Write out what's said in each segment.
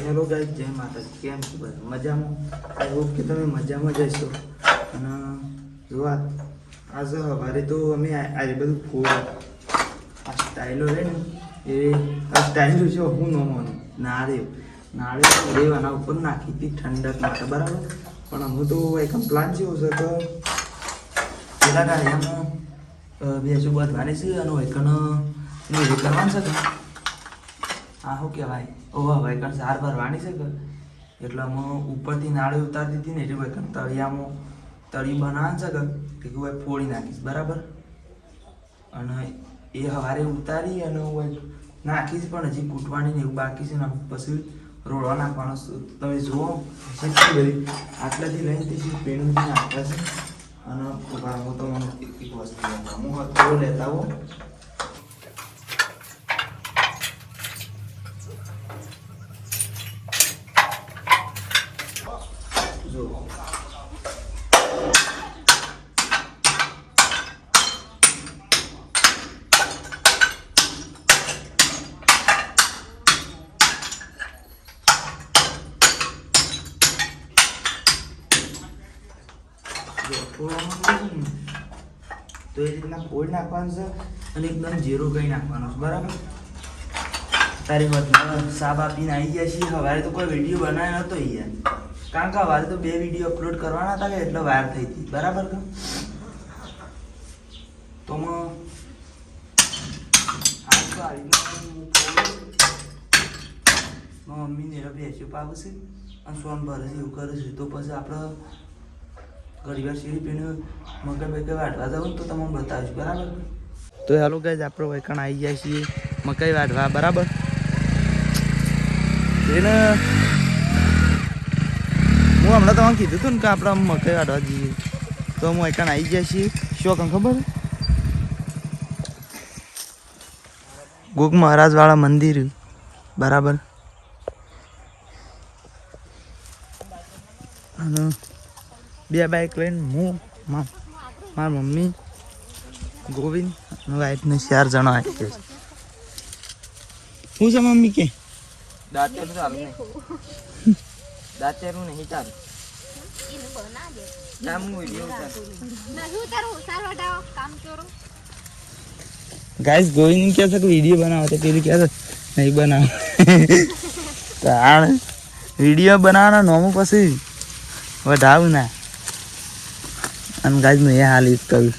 Hello guys, જય માતાજી. કેમ છો બધા? મજામાં? આઈ હોપ કે તમે મજામાં જ હશો. અને જો આજે સવારે તો અમે આ બધું ફૂલ આ સ્ટાઇલો રહે ને એ આ સ્ટાઇલો છે હું ન માનું નાળિયેર રેવાના ઉપર નાખી હતી ઠંડક માટે, બરાબર. પણ હું તો એક પ્લાન જેવો છે કે પેલા ગાડીયામાં બેસું બાંધવાની છે અને એકણ એ કરવાનું છે કે હા શું કહેવાય વૈકણ સાર ભરવાની છે કે એટલે અમે ઉપરથી નાળી ઉતારતી હતી ને એટલે વૈકણ તળિયામાં તળી બનાવવાનું છે કે ભાઈ ફોડી નાખીશ, બરાબર. અને એ સવારે ઉતારી અને હું નાખીશ પણ હજી કૂટવાની ને એવું બાકી છે ને પછી રોડવા નાખવાનો. તમે જુઓ શીખી બધી આટલાથી લઈને તે પેણું નાખતા છે. અને હું તો મને એક વસ્તુ હું થોડો લેતા આવો. તો એ રીતના ફોડ નાખવાનું છે અને એકદમ જીરો કઈ નાખવાનું છે, બરાબર. તારી વાત સાબ આપીને આવી ગયા છીએ. સવારે તો કોઈ વિડીયો બનાવ્યો નતો યાર, કારણ કે સવારે તો 2 વિડીયો અપલોડ કરવાના હતા કે એટલે વાર થઈ હતી, બરાબર. કે તો મમ્મીને બેસ્યું પાવશે અને સોન ભરે છે એવું કરે છે. તો પછી આપણે ઘણી વાર સીડી પીને મકાઈ બકાઈ વાટવા જાઉં તો તમને બતાવીશ, બરાબર. તો હેલો ગાઈઝ, આપણે વૈકણ આવી જાય છીએ મકાઈ વાટવા, બરાબર. એને હું હમણાં તમને કીધું હતું ને કે આપણે મકાઈ વાટવા જઈએ તો હું વૈકણ આવી જાય છીએ. શું કંઈ ખબર ગોગ મહારાજવાળા મંદિર, બરાબર. અને 2 બાઇક લઈને હું મારી મમ્મી ગોવિંદ અને વાઈફને 4 જણા આવી ગયા છે. શું છે મમ્મી કે દાંતેરું ચાલુ નહીં, દાંતેરું નહીં ચાલુ. ગાઈસ ગોવિંદ કહે છે કે વિડીયો બનાવો તો પેલી કહે છે નહીં બનાવો. વિડીયો બનાવવાના નોમું પછી વધાવું ના. અને ગાઈસ મેં હાલ જ કહ્યું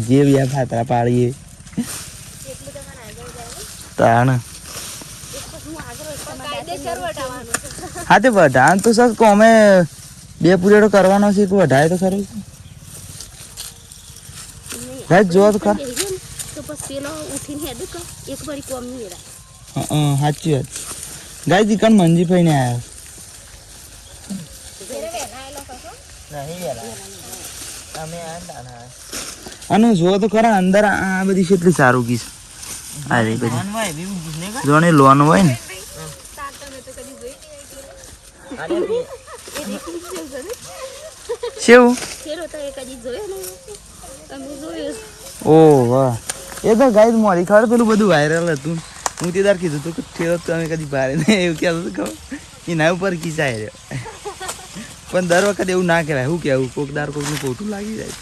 જે વ્યા ફાતરા પાડીએ તાણ હા તે વઢાણ તો સર કોમે 2 પુરેડો કરવાનો છે. વઢાય તો ખરું ગાઈસ જો તો ખર સાચી વાત. ગાઈસ ઈકણ મંજી ભાઈ ને આવ્યા અને જો તો ખરા અંદર આ બધી કેટલી સારું કી છે. આ રે બધી જોને લોન હોય ને કેવું ઓહ વાહ. એ તો ગાઈસ મોરી ખબર પેલું બધું વાયરલ હતું. હું તે તાર કીધું તું કે ઠેરો તમે કદી ભારે નહીં એવું કહેતું હતું ખબર એના ઉપર ખીચાય રહ્યો. પણ દર વખત એવું ના કહેવાય. શું કહેવું કોક દાર કોકનું ખોટું લાગી જાય.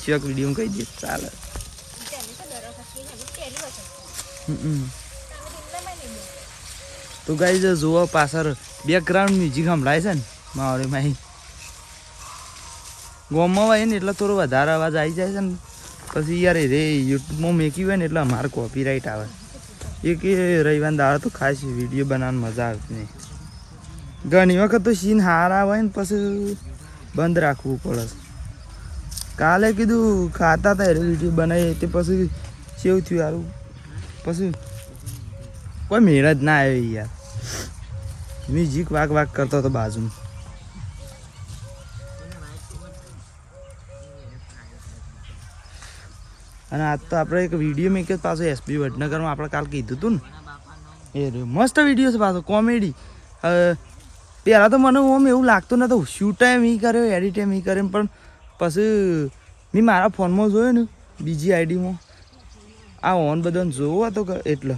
શોક વિડીયો કહી દે ચાલે. તો ગાઈસ જોવો પાછળ બેકગ્રાઉન્ડ મ્યુઝિક સંભળાય છે ને મારે માહી ગોમમાં હોય ને એટલે થોડો વધારે અવાજ આવી જાય છે ને પછી યાર રે યુટ્યુબમાં મેકી હોય ને એટલે અમારે કોપીરાઇટ આવે. એક રવિવાર દાડા તો ખાસ વિડીયો બનાવવાની મજા આવતી નહીં. ઘણી વખત તો સીન હારા હોય ને પછી બંધ રાખવું પડે. કાલે કીધું ખાતા હતા એટલે વિડીયો બનાવીએ તે પછી કેવું થયું સારું પછી કોઈ મેળ જ ના આવી યાર. મ્યુઝિક વાગ વાગ કરતો હતો બાજુમાં. અને આજ તો આપણે એક વિડીયો મેં કહ્યું પાછો એસબી વડનગરમાં આપણે કાલ કીધું હતું ને એ મસ્ત વિડીયો છે પાછો કોમેડી. પહેલાં તો મને ઓમ એવું લાગતું નહોતું શૂટ એમ એ કર્યો એડિટ એમ એ કર્યો પણ પછી મેં મારા ફોનમાં જોયો ને બીજી આઈડીમાં આ ઓન બધાને જોવો હતો કે એટલે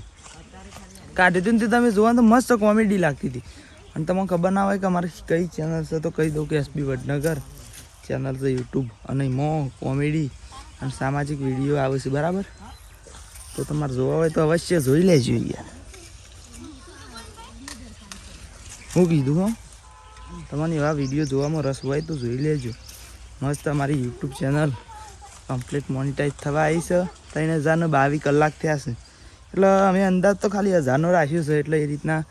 કાઢી હતી ને તે તમે જોવા તો મસ્ત કોમેડી લાગતી હતી. અને તમને ખબર ના હોય કે અમારી કઈ ચેનલ છે તો કહી દઉં કે SB વડનગર ચેનલ છે યુટ્યુબ, અને એમાં કોમેડી અને સામાજિક વિડીયો આવે છે બરાબર. તો તમારે જોવા હોય તો અવશ્ય જોઈ લેજો યાર. હું કીધું હો, તમારે એવા વિડીયો જોવામાં રસ હોય તો જોઈ લેજો. મસ્ત અમારી યુટ્યુબ ચેનલ કમ્પ્લીટ મોનિટાઈઝ થવા આવી છે. 3022 કલાક થયા છે. એટલે અમે અંદાજ તો ખાલી 1000નો રાખ્યો છે. એટલે એ રીતના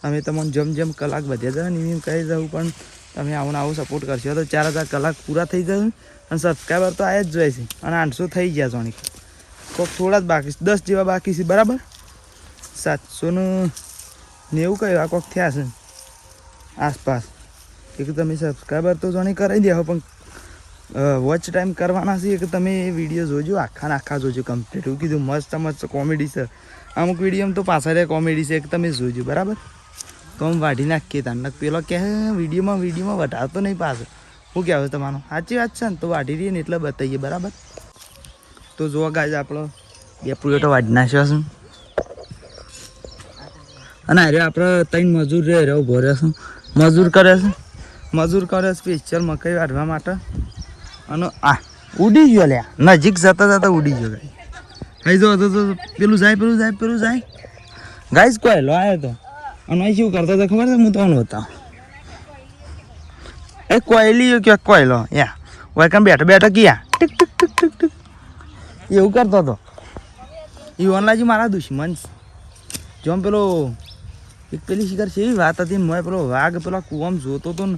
અમે તમને જેમ કલાક વધ્યા જાય ને એમ કહી દઉં, પણ તમે આવો સપોર્ટ કરશો તો 4000 કલાક પૂરા થઈ જશે. અને સબસ્ક્રાઈબર તો આ જ જોઈએ છે. અને 800 થઈ ગયા જોણી. કોઈક થોડા જ બાકી છે, 10 જેવા બાકી છે બરાબર. 790 કઈ આ કોઈક થયા છે આસપાસ. કે તમે સબસ્ક્રાઈબર તો જોણી કરી દેવો, પણ વોચ ટાઈમ કરવાના છે કે તમે એ વિડીયો જોજો, આખા જોજો કમ્પ્લીટ. એવું કીધું મસ્ત કોમેડી છે. અમુક વિડીયોમાં તો પાછળ કોમેડી છે કે તમે જોજો બરાબર. તો આમ વાઢી નાખીએ તાર પેલો કે વિડીયોમાં વટાવતો નહીં પાછો. શું કહેવું તમારું? સાચી વાત છે ને? તો વાઢી રહીએ ને એટલે બતાવીએ બરાબર. તો જોવા ગાય આપણો 2 પ્લેટો વાઢી નાખ્યો છે. અને અરે આપણે 3 મજૂર રહે ઉભો રહેશે. મજૂર કરે છે સ્પેશિયલ મકાઈ વાઢવા માટે. અને આ ઉડી ગયો લ્યા, નજીક જતા ઉડી ગયો ગાય. અહીં જો તો પેલું જાય ગાઈસ. કોયલો આવ્યો તો અને શું કરતો હતો ખબર છે? હું તમને બતાવું. એ કોયલી કે કોયલો યા વાયકામ બેઠો ગયા tick tick tick tick tick એવું કરતો હતો. એ ઓનલાજી મારા દુશ્મન જો પેલો એક પેલી શિકાર છે એવી વાત હતી. મેં પેલો વાઘ પેલા કૂવામાં જોતો હતો ને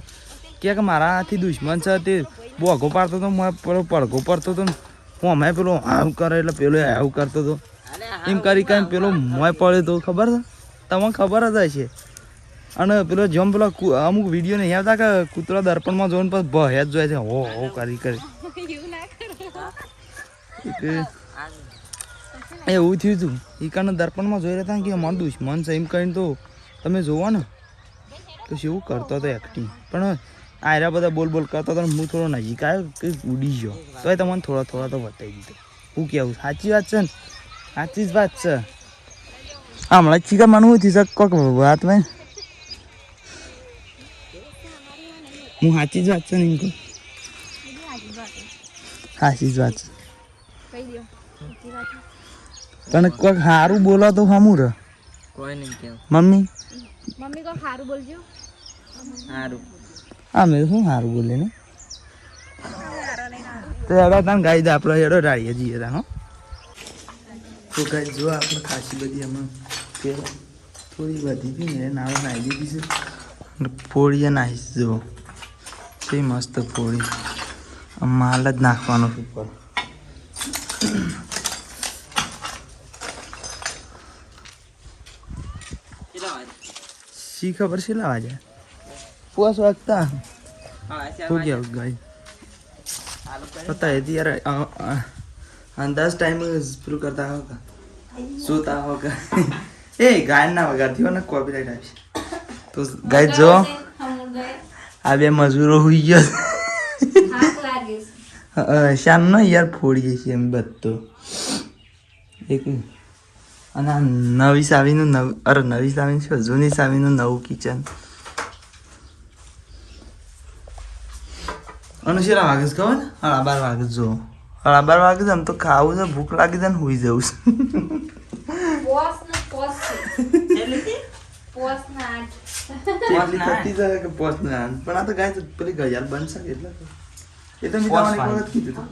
કે મારાથી દુશ્મન છે તે બોઘો પાડતો હતો. મેં પેલો પડઘો પડતો હતો ને હું અમે પેલો આવું કરે એટલે પેલો આવું કરતો હતો. એમ કરી પેલો મોય પડ્યો તો ખબર છે તમને? ખબર જ હશે. અને પેલો જેમ પેલો અમુક વિડીયો નહીં આવતા કે કૂતરા દર્પણમાં જોઈને પછી ભય જ જોઈએ છે હો કરી એવું થયું હતું. એ કારણ દર્પણમાં જોઈ રહ્યા હતા કે અમારું દુશ્મન છે એમ કહીને તો તમે જોવો ને તો શું કરતો હતો એક્ટિંગ. પણ આયરા બધા બોલ કરતો હતો. હું થોડો નજીક આવ્યો કે ઉડી ગયો તો તમને થોડા તો બતાવી દીધો. હું કહેવું સાચી વાત છે ને? સાચી જ વાત છે. હમણાં ચીકા માનવું થી કોક વાત ભાઈ હું સાચી જ વાત છે ને એમ કહું. સાચી જ વાત છે. તને કોઈક સારું બોલો તો હમું રે કોઈ નહીં કેવું. મમ્મી કોઈક સારું બોલજો. સારું અમે શું સારું બોલે ને તો હવે તને ગાઈ દે આપણે હેડો રાડીએ જઈએ તા. હો તો ગાઈ જો આપણે ખાસી બધી હમણાં થોડી વધી હતી ને નાવા નાહી દીધી છે. ફોડીએ નાહીશ જો છે મસ્ત ફોડી. માલ જ નાખવાનો ઉપર. શી ખબર છે લાવા જાય પોસ વાગતા हो गया गाइस पता है यार अंदाज टाइम शुरू करता होगा सोता होगा ए गाय ना वगाड़ती हो ना कॉपीराइट આવી તો ગાइस જો આ બે મજૂરો હોઈ ગયા હાથ લાગે છે શામ નો યાર ફોડીએ છે એમ બધો એક અને નવી સાવીનું નવી સાવીનું છે જૂની સાવીનું નવું કિચન અને શેલા વાગે છે ખબર? 12:30 વાગે જો 12:30 વાગે આમ તો ખાવું છે ભૂખ લાગી જાય ને હોઈ જવું પણ આ તો ગાય પેલી ગજાલ બનશે એટલે એ તો મેં તમને એક વખત કીધું.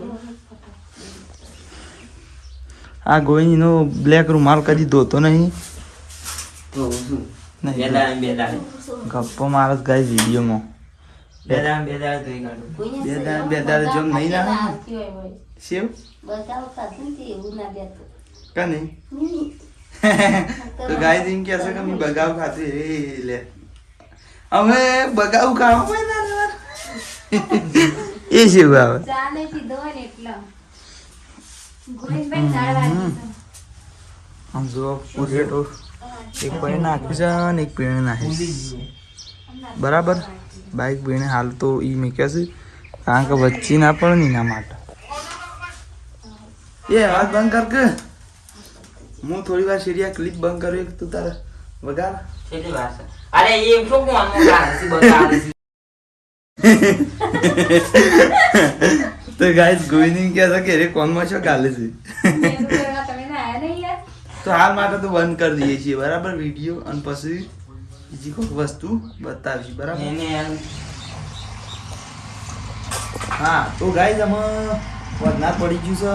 આ ગોઈનો બ્લેક રૂમાલ કદી ધોતો નહીં ગપ્પો મારસ ગાય વિડીયોમાં બે દાડા જોમ નહીં ના શિવ કા નહીં તો ગાય એમ કે છે કે મેં બગાવ ખાતી એ લે અમે બગાવ ખાવા એ શિવ આવે આમ જો પોટેટો એક પૈણે નાખ્યું છે અને એક પૈણે નાખ્યું બરાબર. બાઈક પૈણે હાલ તો એ મૂક્યા છે કારણ કે વચ્ચે ના પડે ને એના માટે. એ વાત બંધ કર કે હું થોડી વાર સીરિયા ક્લિપ બંધ કર્યો તું તારે વગાર કેટલી વાર છે અરે એ શું કોણ ગાલે છે બતાવે છે તો ગાઈસ ગોવિંદ કહે છે કે રે કોનમાં શું ગાલે છે તો હાલ માટે તો બંધ કરી દઈએ છીએ બરાબર વિડીયો અને પછી બીજી કોઈ વસ્તુ બતાવીશું બરાબર હા તો ગાઈસ અમે પદનાર પડી ગયું છે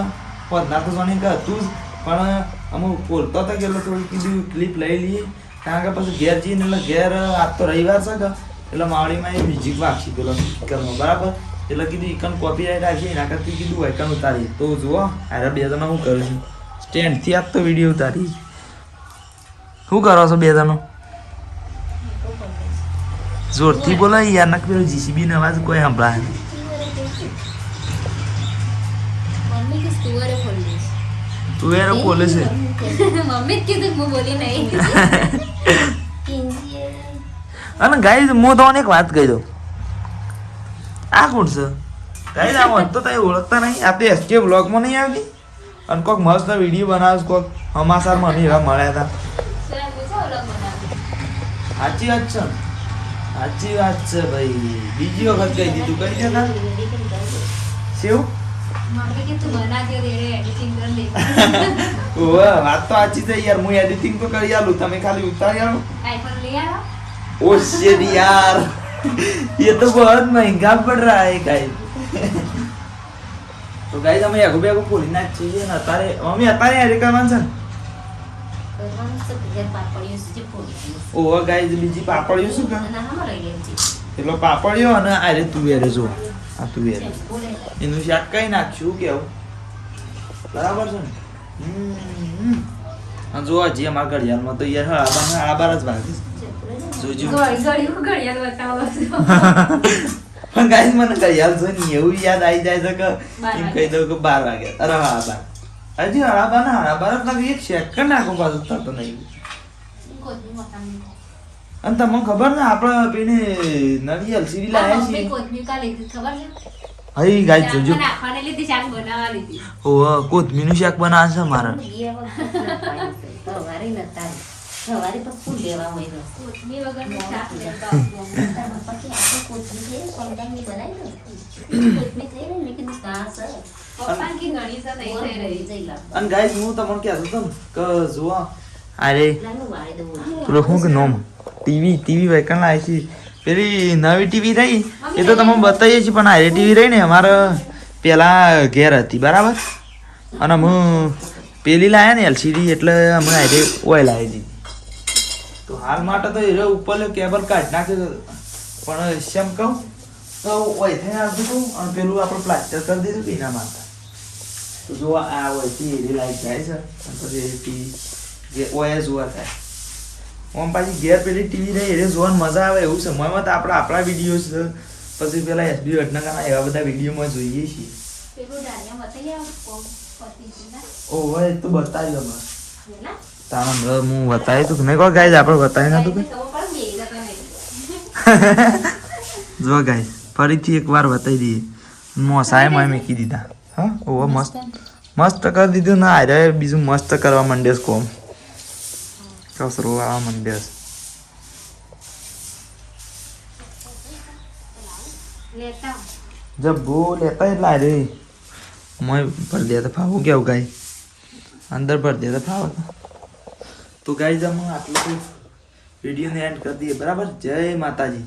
પદનાર તો જાણે કે હતું જ પણ અમે બોલતો હતો કે થોડી કીધું ક્લિપ લઈ લઈએ કારણ કે પછી ઘેર જઈને એટલે ઘેર આજ તો રવિવાર છે કે એટલે માવડીમાં એ મ્યુઝિક વાગશી પેલો સ્પીકરમાં બરાબર એટલે કીધું ઇકન કોપીરાઇટ આવશે એના કરતી કીધું આઈકન ઉતારી તો જુઓ અરે બે જણા હું કરું છું સ્ટેન્ડથી આજ તો વિડીયો ઉતારી શું કરો છો બે જણો જોરથી બોલો યાર નક પેલો જીસીબી નો અવાજ કોઈ સંભળાય નહીં તુવેરો બોલે છે મમ્મી જ કીધું હું બોલી નહીં અને ગાઈસ હું તમને એક વાત કહી દઉં આ કોણ છે ગાઈસ આ વાત તો તમે ઓળખતા નહીં આ તો એસકે વ્લોગમાં નહીં આવતી અને કોઈક મસ્ત વિડીયો બનાવે કોઈક હમાસાર મને એવા મળ્યા હતા સાચી વાત છે સાચી વાત છે ભાઈ બીજી વખત કહી દીધું કઈ દેતા શિવ મમ્મી કે તું બનાવજો રે એડિટિંગ કરી લે ઓહ વાત તો સાચી છે યાર હું એડિટિંગ તો કરી આલું તમે ખાલી ઉતારી આલો આઈફોન ले आओ ओ शिट यार ये तो बहुत महंगा पड़ रहा है गाइस तो गाइस हमें आगो बेगो बोली ना चाहिए ना तारे मम्मी अतारे यार करवान છે કરવાનું છે ઘર પાપડીઓ છે પોડી ઓ ગાઈસ બીજી પાપડીઓ શું કે ના હમ રહી ગઈ છે પેલો પાપડીઓ અને આરે તુવેર જો આ તુવેર બોલે એનું શાક કઈ નાખશું કેવું બરાબર છે ને આ જો હજી અમારા ઘડિયાળમાં તો યાર આ બાર જ વાગે જોજો ઘડિયાળ બતાવો પણ ગાઈસ મને ઘડિયાળ જોઈને એવું યાદ આવી જાય છે કે એમ કહી દઉં કે 12 વાગ્યા અરે હા 12 હજી હળાબા જ એક સેકન્ડ નાખો પાછું થતો નહીં અને તમને ખબર ને આપણે પેને નવી એલસીડી લાયા છીએ કોથમીર કા લીધી ખબર છે હઈ ગાઈસ જોજો નાખવાને લીધી શાક બનાવવા લીધી ઓહ કોથમીરનું શાક બનાવે છે મારે સવારે નતા સવારે તો ફૂલ લેવા હોય કોથમીર વગરનું શાક લેતા પછી આપણે કોથમીર છે સોમટાઈમ બનાવી દો કોથમીર થઈ રહી લેકિન કાસ પપ્પા की घड़ी से नहीं થઈ રહી જઈલા અને ગાઈસ હું તમને કહેતો હતો કે જુઓ અરે લાનું વાળી દઉં પેલો હું કે નોમ ટીવી વેકન લાવી છે પેલી નવી ટીવી રહી એ તો તમે બતાવીએ છીએ પણ આ ટીવી રહી ને અમારે પેલા ઘેર હતી બરાબર અને હું પેલી લાયા ને એલસીડી એટલે અમે આરે ઓય લાવી દીધી તો હાલ માટે તો એ ઉપર કેબલ કાઢી નાખે પણ શેમ કહું તો ઓય થઈને આવતું કહું અને પેલું આપણે પ્લાસ્ટર કરી દીધું કે એના માટે તો જો આ ઓયથી એરી લાઈટ જાય છે અને પછી ટીવી જે ઓય જોવા થાય ઓમ પાછી ઘેર પેલી ટીવી રહી એ જોવાની મજા આવે એવું સમયમાં તો આપણે આપણા વિડીયો છે પછી પેલા એસબી વટનગરના એવા બધા વિડીયોમાં જોઈએ છીએ પેલું ડાળિયા બતાવી આવો પતિજીના ઓય તો બતાવ્યું અમે ના તારા હમણાં હું બતાવી તું નહીં કહો ગાઈઝ આપણે બતાવી નતું કે જો ગાઈઝ ફરીથી એકવાર બતાવી દઈએ મોસાએ મેં મૂકી દીધા હા ઓહો મસ્ત મસ્ત કરી દીધું ના અરે બીજું મસ્ત કરવા માંડ્યો છે કોમ કસરો આવવા માંડ્યો છે લેતા જબ્બો લેતા એટલે અરે મોય ભર દે તો ફાવું કેવું ગાય અંદર ભર દે તો ફાવ તો ગાઈઝ અમે આટલું વિડીયોને એન્ડ કરી દઈએ બરાબર જય માતાજી